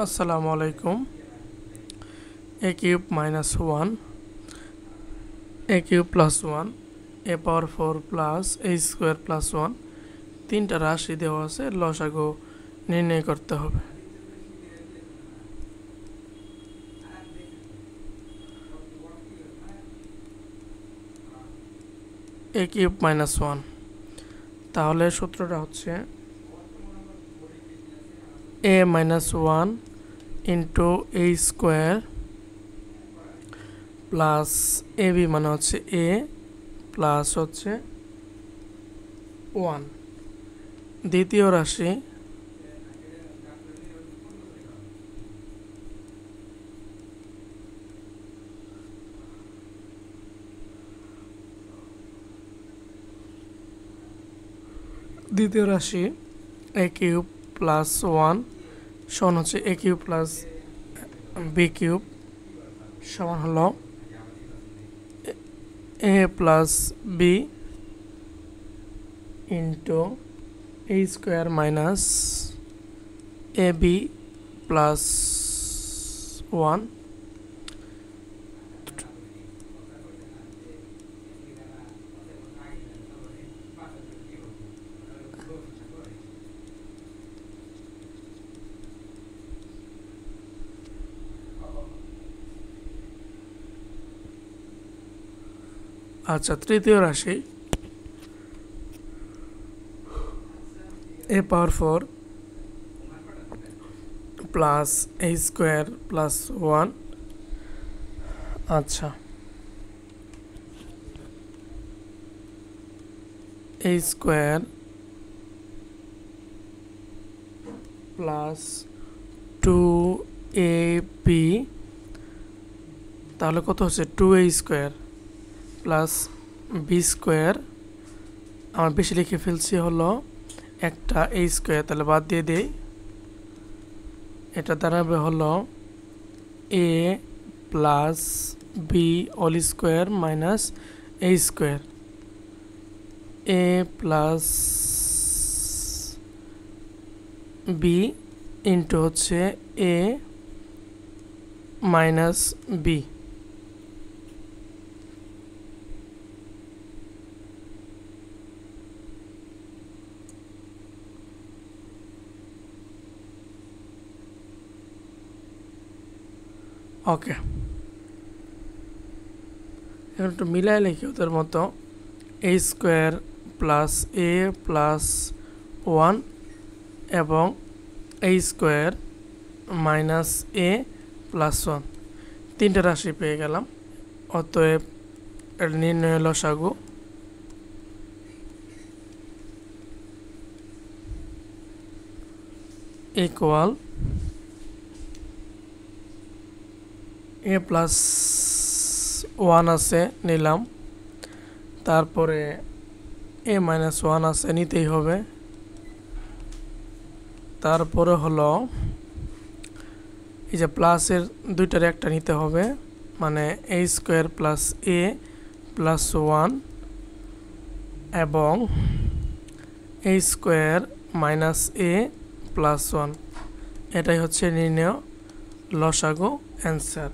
আসসালামু আলাইকুম। এ cube minus one, এ cube plus one, এ পাওয়ার 4 plus এ square plus one, তিনটা রাশি দেওয়া আছে, লসাগু নির্ণয় করতে হবে। এ কিউব মাইনাস ওয়ান, তাহলে সূত্রটা হচ্ছে A minus one into A square plus A B মানে হচ্ছে এ প্লাস হচ্ছে ওয়ান। দ্বিতীয় রাশি এ কিউব প্লাস ওয়ান সমান হচ্ছে এ কিউব প্লাস বি কিউব সমান হলো A plus B into A square minus A B plus one. আচ্ছা, তৃতীয় রাশি এ পাওয়ার 4 প্লাস এ স্কোয়ার প্লাস ওয়ান। আচ্ছা, এ স্কোয়ার প্লাস 2ab, তাহলে কত হচ্ছে 2a square plus B square. আমার বেশি লিখে ফেলছি হলো একটা এ স্কোয়ার, তাহলে বাদ দিয়ে দেই। এটা দাঁড়াবে হলো A plus B whole square minus A square, A plus B into হচ্ছে এ মাইনাস বি। ওকে, এখন একটু মিলাই লিখি ওদের মতো। এ স্কোয়ার প্লাস এ প্লাস ওয়ান এবং এ স্কোয়ার মাইনাস এ প্লাস ওয়ান, তিনটে রাশি পেয়ে গেলাম। অতএব এর নির্ণয় লসাগু ইকুয়াল এ প্লাস ওয়ান আছে নিলাম, তারপরে এ মাইনাস ওয়ান আছে নিতেই হবে, তারপরে হলো এই যে প্লাসের দুইটার একটা নিতে হবে, মানে এ স্কোয়ার প্লাস এ প্লাস ওয়ান এবং এ স্কোয়ার মাইনাস এ প্লাস ওয়ান। এটাই হচ্ছে নির্ণয় লসাগু অ্যান্সার।